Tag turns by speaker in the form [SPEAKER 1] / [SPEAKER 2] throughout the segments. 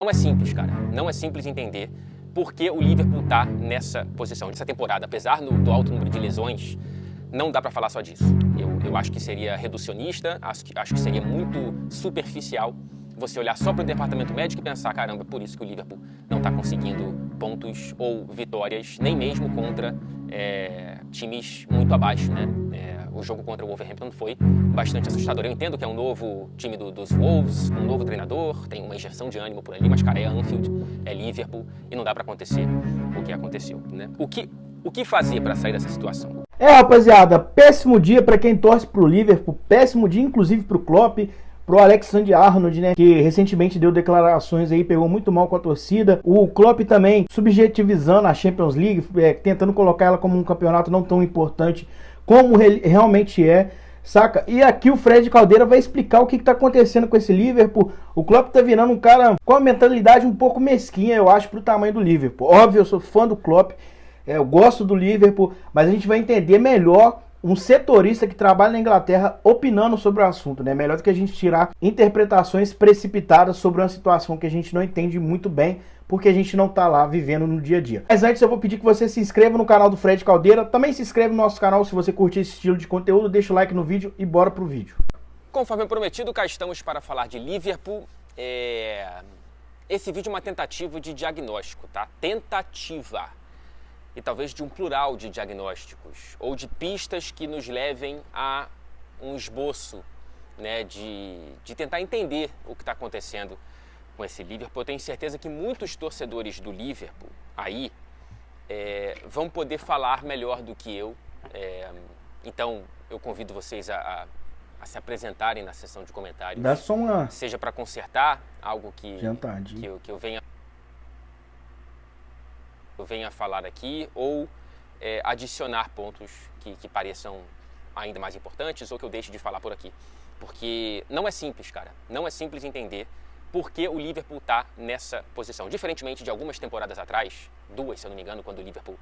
[SPEAKER 1] Não é simples, cara. Não é simples entender por que o Liverpool está nessa posição. Nessa temporada, apesar do alto número de lesões, não dá para falar só disso. Eu acho que seria reducionista, acho que seria muito superficial você olhar só para o departamento médico e pensar, caramba, por isso que o Liverpool não está conseguindo pontos ou vitórias, nem mesmo contra times muito abaixo, né? O jogo contra o Wolverhampton foi bastante assustador. Eu entendo que é um novo time dos Wolves, um novo treinador, tem uma injeção de ânimo por ali, mas, cara, é Anfield, é Liverpool e não dá para acontecer o que aconteceu, né? O que fazer para sair dessa situação?
[SPEAKER 2] Rapaziada, péssimo dia para quem torce pro Liverpool, péssimo dia inclusive pro Klopp, pro Alexander-Arnold, né, que recentemente deu declarações aí, pegou muito mal com a torcida. O Klopp também subjetivizando a Champions League, tentando colocar ela como um campeonato não tão importante como realmente é, saca? E aqui o Fred Caldeira vai explicar o que tá acontecendo com esse Liverpool. O Klopp tá virando um cara com uma mentalidade um pouco mesquinha, eu acho, pro tamanho do Liverpool. Óbvio, eu sou fã do Klopp, eu gosto do Liverpool, mas a gente vai entender melhor um setorista que trabalha na Inglaterra opinando sobre o assunto, né? Melhor do que a gente tirar interpretações precipitadas sobre uma situação que a gente não entende muito bem, porque a gente não tá lá vivendo no dia a dia. Mas antes eu vou pedir que você se inscreva no canal do Fred Caldeira, também se inscreve no nosso canal se você curtir esse estilo de conteúdo, deixa o like no vídeo e bora pro vídeo.
[SPEAKER 1] Conforme prometido, cá estamos para falar de Liverpool. Esse vídeo é uma tentativa de diagnóstico, tá? Tentativa. E talvez de um plural de diagnósticos ou de pistas que nos levem a um esboço, né, de tentar entender o que está acontecendo com esse Liverpool. Eu tenho certeza que muitos torcedores do Liverpool aí vão poder falar melhor do que eu. Então eu convido vocês a se apresentarem na seção de comentários.
[SPEAKER 2] Dá só uma...
[SPEAKER 1] Seja para consertar algo que eu venha falar aqui ou adicionar pontos que pareçam ainda mais importantes ou que eu deixe de falar por aqui. Porque não é simples, cara. Não é simples entender por que o Liverpool está nessa posição. Diferentemente de algumas temporadas atrás, 2, se eu não me engano, quando o Liverpool...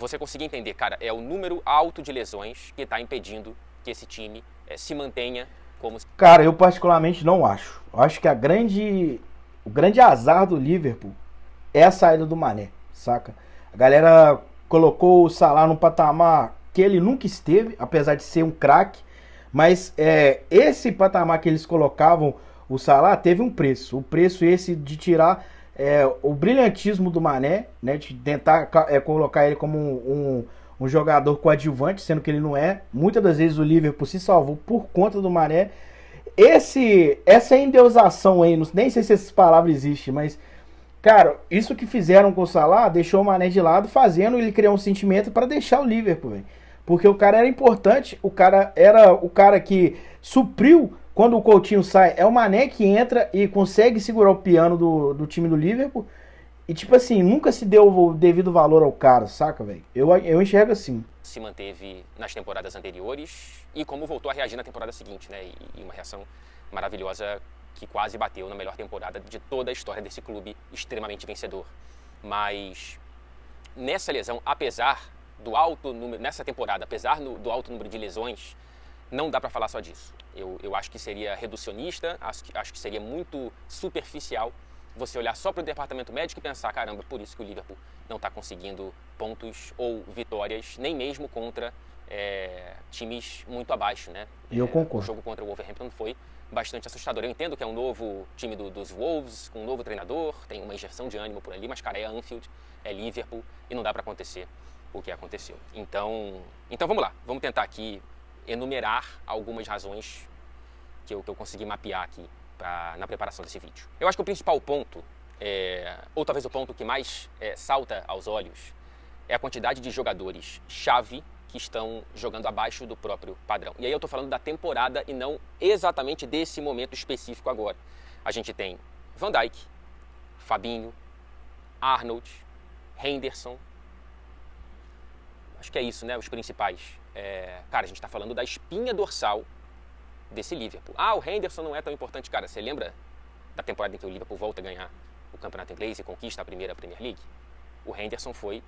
[SPEAKER 1] você conseguir entender, cara, é o número alto de lesões que está impedindo que esse time se mantenha como...
[SPEAKER 2] Cara, eu particularmente não acho. Eu acho que o grande azar do Liverpool é a saída do Mané. Saca? A galera colocou o Salah num patamar que ele nunca esteve, apesar de ser um craque, mas esse patamar que eles colocavam o Salah teve um preço. O preço esse de tirar o brilhantismo do Mané, né, de tentar colocar ele como um jogador coadjuvante, sendo que ele não é. Muitas das vezes o Liverpool se salvou por conta do Mané. Essa endeusação aí, nem sei se essas palavras existem, mas... Cara, isso que fizeram com o Salah deixou o Mané de lado, fazendo ele criar um sentimento para deixar o Liverpool, véio. Porque o cara era importante, o cara era o cara que supriu quando o Coutinho sai. É o Mané que entra e consegue segurar o piano do time do Liverpool. E tipo assim, nunca se deu o devido valor ao cara, saca, velho? Eu enxergo assim.
[SPEAKER 1] Se manteve nas temporadas anteriores e como voltou a reagir na temporada seguinte, né? E uma reação maravilhosa que quase bateu na melhor temporada de toda a história desse clube extremamente vencedor. Mas nessa lesão, apesar do alto número, nessa temporada, apesar do alto número de lesões, não dá para falar só disso. Eu acho que seria reducionista, acho que seria muito superficial você olhar só para o departamento médico e pensar, caramba, por isso que o Liverpool não está conseguindo pontos ou vitórias, nem mesmo contra times muito abaixo, né?
[SPEAKER 2] Eu concordo.
[SPEAKER 1] O jogo contra o Wolverhampton foi bastante assustador. Eu entendo que é um novo time dos Wolves, com um novo treinador, tem uma injeção de ânimo por ali, mas, cara, é Anfield, é Liverpool e não dá para acontecer o que aconteceu. Então vamos lá, vamos tentar aqui enumerar algumas razões que eu consegui mapear aqui na preparação desse vídeo. Eu acho que o principal ponto, ou talvez o ponto que mais salta aos olhos, é a quantidade de jogadores-chave que estão jogando abaixo do próprio padrão. E aí eu estou falando da temporada e não exatamente desse momento específico agora. A gente tem Van Dijk, Fabinho, Arnold, Henderson. Acho que é isso, né? Os principais. Cara, a gente está falando da espinha dorsal desse Liverpool. O Henderson não é tão importante. Cara, você lembra da temporada em que o Liverpool volta a ganhar o Campeonato Inglês e conquista a primeira Premier League? O Henderson foi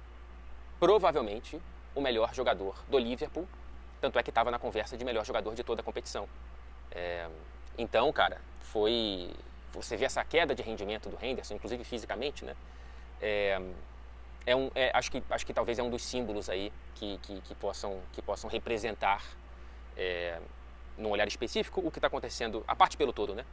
[SPEAKER 1] provavelmente o melhor jogador do Liverpool, tanto é que estava na conversa de melhor jogador de toda a competição. Então, cara, foi você vê essa queda de rendimento do Henderson, inclusive fisicamente, né? Acho que talvez é um dos símbolos aí que possam representar, num olhar específico, o que está acontecendo, a parte pelo todo, né?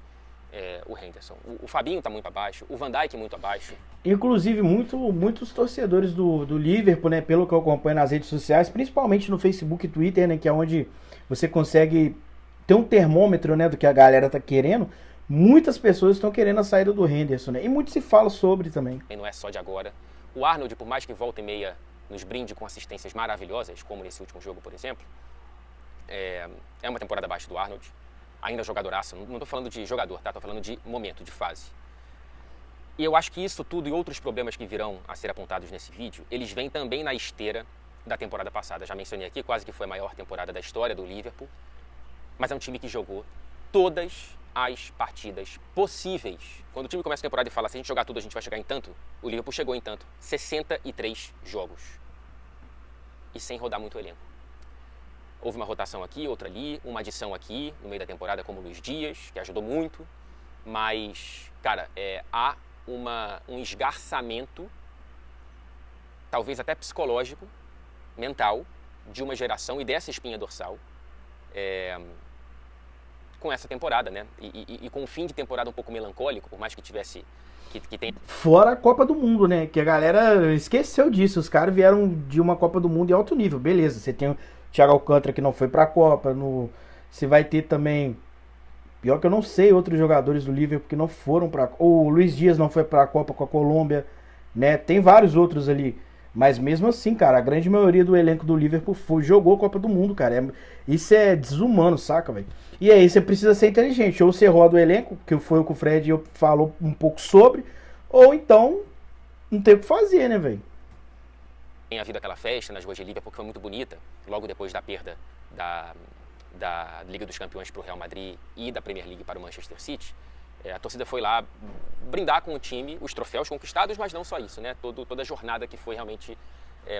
[SPEAKER 1] O Henderson. O Fabinho está muito abaixo, o Van Dijk muito abaixo.
[SPEAKER 2] Inclusive, muitos torcedores do Liverpool, né, pelo que eu acompanho nas redes sociais, principalmente no Facebook e Twitter, né, que é onde você consegue ter um termômetro, né, do que a galera tá querendo. Muitas pessoas estão querendo a saída do Henderson, né? E muito se fala sobre também.
[SPEAKER 1] E não é só de agora. O Arnold, por mais que volta e meia nos brinde com assistências maravilhosas, como nesse último jogo, por exemplo, é uma temporada abaixo do Arnold. Ainda jogadoraço. Não estou falando de jogador, tá? Estou falando de momento, de fase. E eu acho que isso tudo e outros problemas que virão a ser apontados nesse vídeo, eles vêm também na esteira da temporada passada. Já mencionei aqui, quase que foi a maior temporada da história do Liverpool. Mas é um time que jogou todas as partidas possíveis. Quando o time começa a temporada e fala, se a gente jogar tudo, a gente vai chegar em tanto, o Liverpool chegou em tanto. 63 jogos. E sem rodar muito o elenco. Houve uma rotação aqui, outra ali, uma adição aqui, no meio da temporada, como o Luís Dias, que ajudou muito. Mas, cara, há um esgarçamento, talvez até psicológico, mental, de uma geração e dessa espinha dorsal, com essa temporada, né? E com um fim de temporada um pouco melancólico, por mais que tivesse... Que tem...
[SPEAKER 2] Fora a Copa do Mundo, né? Que a galera esqueceu disso. Os caras vieram de uma Copa do Mundo em alto nível. Beleza, você tem o Thiago Alcântara que não foi pra Copa. Você vai ter também... Pior que eu não sei outros jogadores do Liverpool que não foram pra... O Luís Dias não foi pra Copa com a Colômbia, né? Tem vários outros ali. Mas mesmo assim, cara, a grande maioria do elenco do Liverpool jogou a Copa do Mundo, cara. Isso é desumano, saca, velho? E aí você precisa ser inteligente. Ou você roda o elenco, que foi o que o Fred falou um pouco sobre, ou então não tem o que fazer, né, velho?
[SPEAKER 1] Tem havido aquela festa nas ruas de Liverpool, que foi muito bonita, logo depois da perda da Liga dos Campeões para o Real Madrid e da Premier League para o Manchester City. A torcida foi lá brindar com o time os troféus conquistados, mas não só isso, né? Toda a jornada que foi realmente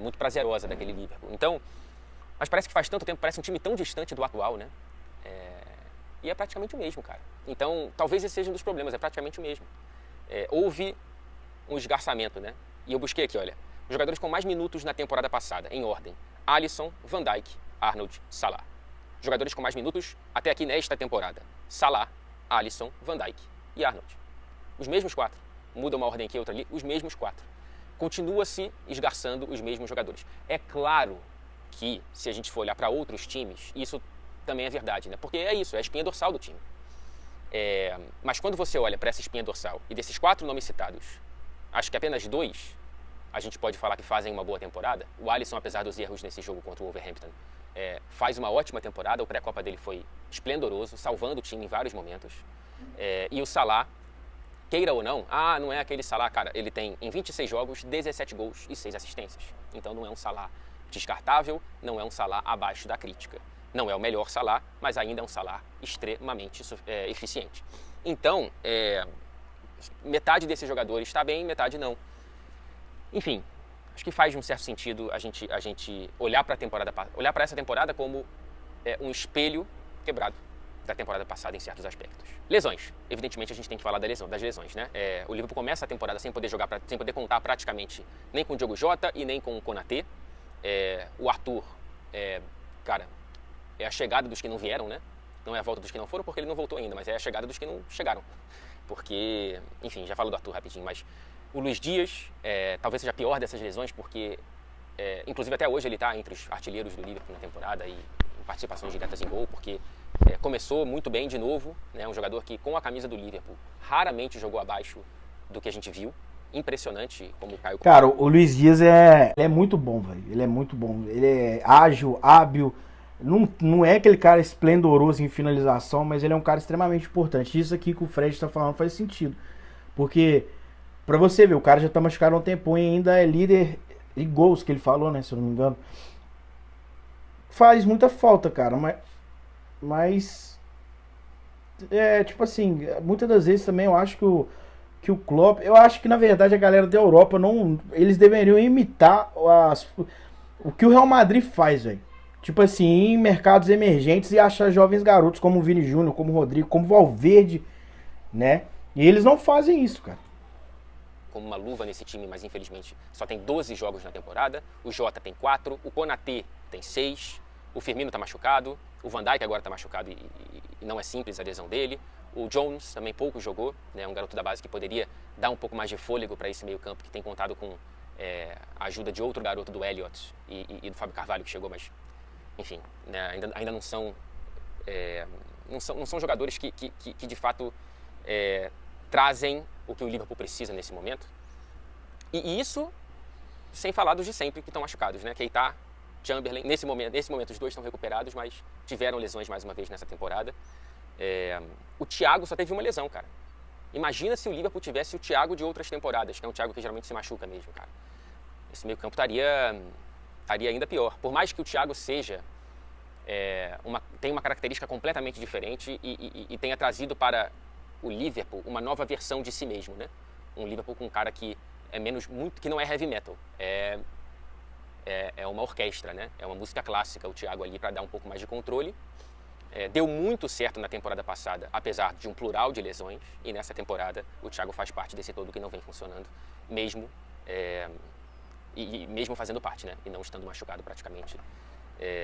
[SPEAKER 1] muito prazerosa daquele Liverpool. Então, mas parece que faz tanto tempo, parece um time tão distante do atual, né? E é praticamente o mesmo, cara. Então, talvez esse seja um dos problemas, é praticamente o mesmo. Houve um esgarçamento, né? E eu busquei aqui, olha, os jogadores com mais minutos na temporada passada, em ordem: Alisson, Van Dijk, Arnold, Salah. Jogadores com mais minutos até aqui nesta temporada: Salah, Alisson, Van Dijk e Arnold. Os mesmos 4. Muda uma ordem aqui, outra ali, os mesmos 4. Continua-se esgarçando os mesmos jogadores. É claro que, se a gente for olhar para outros times, isso também é verdade, né? Porque é isso, é a espinha dorsal do time. Mas quando você olha para essa espinha dorsal, e desses 4 nomes citados, acho que apenas 2 a gente pode falar que fazem uma boa temporada. O Alisson, apesar dos erros nesse jogo contra o Wolverhampton, faz uma ótima temporada. O pré-copa dele foi esplendoroso, salvando o time em vários momentos. E o Salah, queira ou não, não é aquele Salah, cara, ele tem em 26 jogos 17 gols e 6 assistências. Então não é um Salah descartável, não é um Salah abaixo da crítica. Não é o melhor Salah, mas ainda é um Salah extremamente eficiente. Então, metade desses jogadores está bem, metade não. Enfim, acho que faz um certo sentido a gente olhar para essa temporada como um espelho quebrado da temporada passada em certos aspectos. Lesões. Evidentemente a gente tem que falar das lesões, né? O Liverpool começa a temporada sem poder jogar, sem poder contar praticamente nem com o Diogo Jota e nem com o Konaté. O Arthur, cara, é a chegada dos que não vieram, né? Não é a volta dos que não foram porque ele não voltou ainda, mas é a chegada dos que não chegaram. Porque, enfim, já falo do Arthur rapidinho, mas o Luís Dias talvez seja a pior dessas lesões porque, inclusive até hoje ele está entre os artilheiros do Liverpool na temporada e em participações diretas em gol, porque começou muito bem de novo, né? Um jogador que com a camisa do Liverpool raramente jogou abaixo do que a gente viu. Impressionante como o Caio...
[SPEAKER 2] Cara, o Luís Dias é muito bom, velho. Ele é muito bom. Ele é ágil, hábil. Não é aquele cara esplendoroso em finalização, mas ele é um cara extremamente importante. Isso aqui que o Fred tá falando faz sentido. Porque, pra você ver, o cara já tá machucado há um tempo e ainda é líder em gols, que ele falou, né? Se eu não me engano. Faz muita falta, cara. Mas tipo assim, muitas das vezes também eu acho que o Klopp, eu acho que na verdade a galera da Europa eles deveriam imitar o que o Real Madrid faz, velho. Tipo assim, ir em mercados emergentes e achar jovens garotos como o Vini Júnior, como o Rodrigo, como o Valverde, né? E eles não fazem isso, cara.
[SPEAKER 1] Como uma luva nesse time, mas infelizmente só tem 12 jogos na temporada. O Jota tem 4, o Konaté tem 6, o Firmino tá machucado, o Van Dijk agora tá machucado e não é simples a lesão dele. O Jones também pouco jogou, né, um garoto da base que poderia dar um pouco mais de fôlego para esse meio campo, que tem contado com a ajuda de outro garoto, do Elliott e do Fábio Carvalho, que chegou, mas enfim, né, ainda não são jogadores que de fato trazem o que o Liverpool precisa nesse momento. E isso sem falar dos de sempre que estão machucados, né? Keita, Chamberlain, nesse momento os dois estão recuperados, mas tiveram lesões mais uma vez nessa temporada. O Thiago só teve uma lesão, cara. Imagina se o Liverpool tivesse o Thiago de outras temporadas, que é um Thiago que geralmente se machuca mesmo, cara. Esse meio campo estaria ainda pior. Por mais que o Thiago seja tem uma característica completamente diferente e tenha trazido para o Liverpool uma nova versão de si mesmo, né? Um Liverpool com um cara que que não é heavy metal, é uma orquestra, né? É uma música clássica, o Thiago ali, para dar um pouco mais de controle. Deu muito certo na temporada passada, apesar de um plural de lesões, e nessa temporada o Thiago faz parte desse todo que não vem funcionando, mesmo fazendo parte, né? E não estando machucado praticamente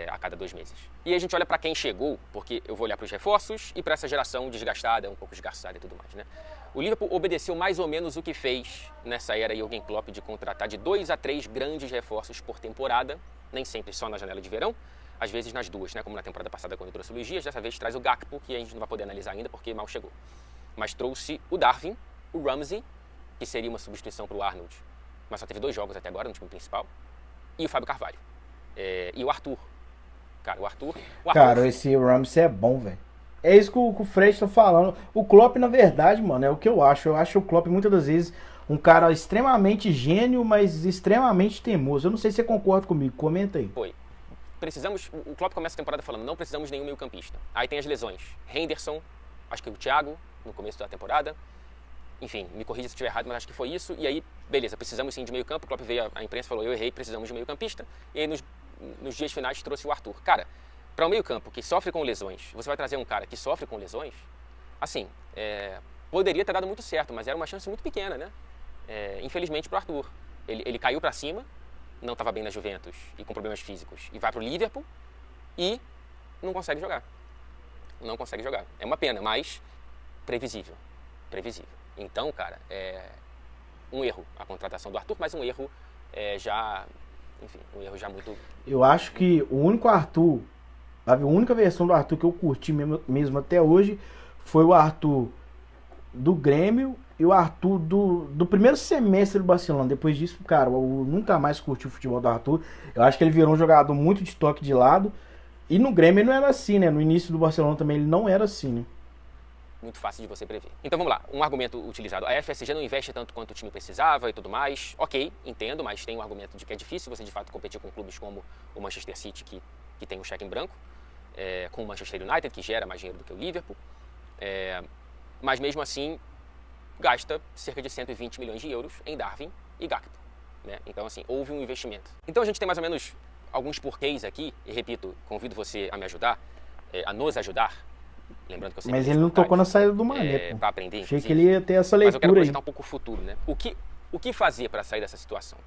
[SPEAKER 1] a cada 2 meses. E a gente olha para quem chegou, porque eu vou olhar para os reforços e para essa geração desgastada, um pouco desgastada e tudo mais, né? O Liverpool obedeceu mais ou menos o que fez nessa era Jürgen Klopp de contratar de 2 a 3 grandes reforços por temporada, nem sempre só na janela de verão, às vezes nas duas, né? Como na temporada passada quando trouxe o Luís Dias, dessa vez traz o Gakpo, que a gente não vai poder analisar ainda porque mal chegou. Mas trouxe o Darwin, o Ramsey, que seria uma substituição para o Arnold, mas só teve 2 jogos até agora no time principal, e o Fábio Carvalho. E o Arthur. Cara, o Arthur...
[SPEAKER 2] Cara, esse Ramsey é bom, velho. É isso que o Fred tá falando. O Klopp, na verdade, mano, é o que eu acho. Eu acho o Klopp, muitas das vezes, um cara extremamente gênio, mas extremamente teimoso. Eu não sei se você concorda comigo. Comenta aí.
[SPEAKER 1] Foi. O Klopp começa a temporada falando, não precisamos de nenhum meio campista. Aí tem as lesões. Henderson, acho que o Thiago, no começo da temporada. Enfim, me corrija se estiver errado, mas acho que foi isso. E aí, beleza, precisamos sim de meio campo. O Klopp veio à imprensa e falou, eu errei, precisamos de meio campista. E aí, nos dias finais, trouxe o Arthur. Cara, para o meio campo que sofre com lesões, você vai trazer um cara que sofre com lesões, assim, poderia ter dado muito certo, mas era uma chance muito pequena, né? Infelizmente para o Arthur. Ele caiu para cima, não estava bem na Juventus e com problemas físicos, e vai para o Liverpool e não consegue jogar. Não consegue jogar. É uma pena, mas previsível. Previsível. Então, cara, um erro a contratação do Arthur, mas um erro um erro já muito...
[SPEAKER 2] Eu acho que o único Arthur, a única versão do Arthur que eu curti mesmo até hoje foi o Arthur do Grêmio e o Arthur do primeiro semestre do Barcelona. Depois disso, cara, eu nunca mais curti o futebol do Arthur. Eu acho que ele virou um jogador muito de toque de lado. E no Grêmio ele não era assim, né? No início do Barcelona também ele não era assim, né?
[SPEAKER 1] Muito fácil de você prever. Então vamos lá, um argumento utilizado. A FSG não investe tanto quanto o time precisava e tudo mais. Ok, entendo, mas tem um argumento de que é difícil você de fato competir com clubes como o Manchester City, que tem um cheque em branco, com o Manchester United, que gera mais dinheiro do que o Liverpool. Mas mesmo assim, gasta cerca de 120 milhões de euros em Darwin e Gakpo, né? Então assim, houve um investimento. Então a gente tem mais ou menos alguns porquês aqui, e repito, convido você a me ajudar, a nos ajudar. Lembrando que eu
[SPEAKER 2] Mas ele não tocou na saída do Mané,
[SPEAKER 1] para aprender.
[SPEAKER 2] Achei que ele ia ter essa leitura.
[SPEAKER 1] Mas eu quero projetar um pouco o futuro, né? O que fazer para sair dessa situação?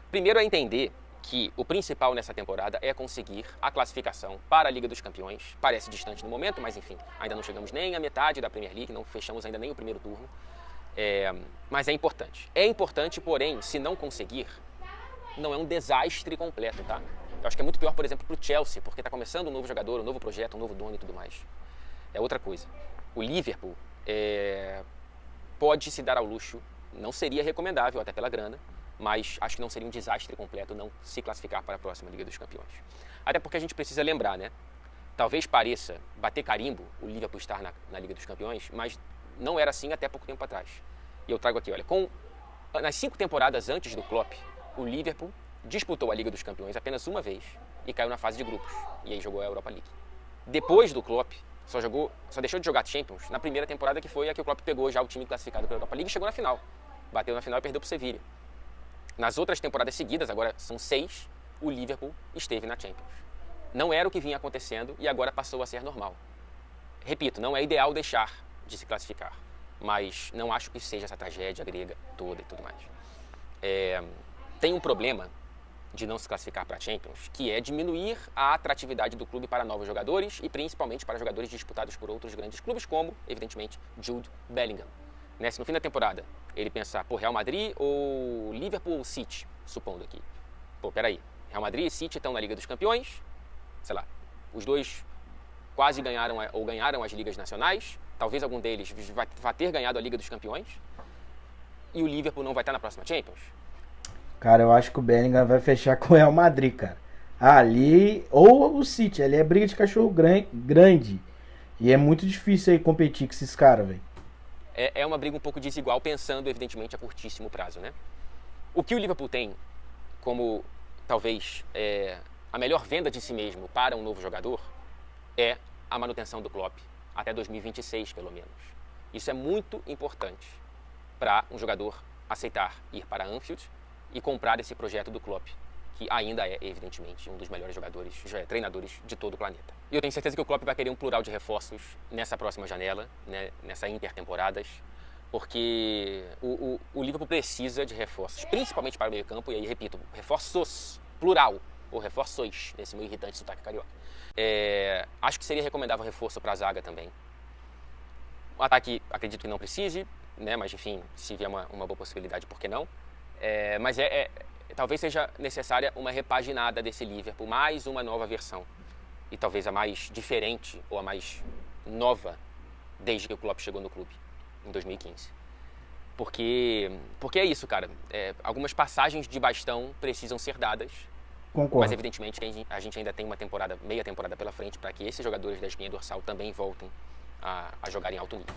[SPEAKER 1] Primeiro é entender que o principal nessa temporada é conseguir a classificação para a Liga dos Campeões. Parece distante no momento, mas enfim, ainda não chegamos nem à metade da Premier League, não fechamos ainda nem o primeiro turno. Mas é importante. É importante, porém, se não conseguir, não é um desastre completo, tá? Eu acho que é muito pior, por exemplo, para o Chelsea, porque está começando um novo jogador, um novo projeto, um novo dono e tudo mais. É outra coisa. O Liverpool pode se dar ao luxo, não seria recomendável, até pela grana, mas acho que não seria um desastre completo não se classificar para a próxima Liga dos Campeões. Até porque a gente precisa lembrar, né? Talvez pareça bater carimbo o Liverpool estar na Liga dos Campeões, mas não era assim até pouco tempo atrás. E eu trago aqui, olha, nas 5 temporadas antes do Klopp, o Liverpool disputou a Liga dos Campeões apenas uma vez e caiu na fase de grupos, e aí jogou a Europa League. Depois do Klopp, só deixou de jogar Champions na primeira temporada, que foi a que o Klopp pegou já o time classificado para a Europa League e chegou na final. Bateu na final e perdeu para o Sevilla. Nas outras temporadas seguidas, agora são 6, o Liverpool esteve na Champions. Não era o que vinha acontecendo e agora passou a ser normal. Repito, não é ideal deixar de se classificar, mas não acho que seja essa tragédia grega toda e tudo mais. Tem um problema de não se classificar para a Champions, que é diminuir a atratividade do clube para novos jogadores e principalmente para jogadores disputados por outros grandes clubes, como, evidentemente, Jude Bellingham. Né? Se no fim da temporada ele pensar, Real Madrid ou Liverpool ou City, supondo aqui. Peraí, Real Madrid e City estão na Liga dos Campeões, sei lá, os dois quase ganharam ou ganharam as ligas nacionais, talvez algum deles vá ter ganhado a Liga dos Campeões, e o Liverpool não vai estar na próxima Champions.
[SPEAKER 2] Cara, eu acho que o Bellingham vai fechar com o Real Madrid, cara. Ali, ou o City, ali é briga de cachorro grande. E é muito difícil aí competir com esses caras, velho.
[SPEAKER 1] É uma briga um pouco desigual, pensando, evidentemente, a curtíssimo prazo, né? O que o Liverpool tem como, talvez, a melhor venda de si mesmo para um novo jogador é a manutenção do Klopp, até 2026, pelo menos. Isso é muito importante para um jogador aceitar ir para Anfield e comprar esse projeto do Klopp, que ainda é, evidentemente, um dos melhores jogadores, treinadores de todo o planeta. E eu tenho certeza que o Klopp vai querer um plural de reforços nessa próxima janela, né, nessa intertemporadas, porque o Liverpool precisa de reforços, principalmente para o meio campo, e aí, repito, reforços, plural, ou reforços, nesse meio irritante sotaque carioca. Acho que seria recomendável reforço para a zaga também. O ataque, acredito que não precise, né, mas enfim, se vier uma boa possibilidade, por que não? Mas talvez seja necessária uma repaginada desse Liverpool, mais uma nova versão. E talvez a mais diferente ou a mais nova desde que o Klopp chegou no clube, em 2015. Porque é isso, cara. Algumas passagens de bastão precisam ser dadas.
[SPEAKER 2] Concordo.
[SPEAKER 1] Mas evidentemente a gente ainda tem meia temporada pela frente para que esses jogadores da espinha dorsal também voltem a jogar em alto nível.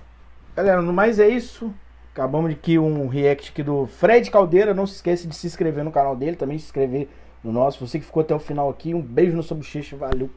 [SPEAKER 2] Galera, no mais é isso. Acabamos de aqui um react aqui do Fred Caldeira. Não se esqueça de se inscrever no canal dele, também se inscrever no nosso. Você que ficou até o final aqui, um beijo no seu bochecha, valeu.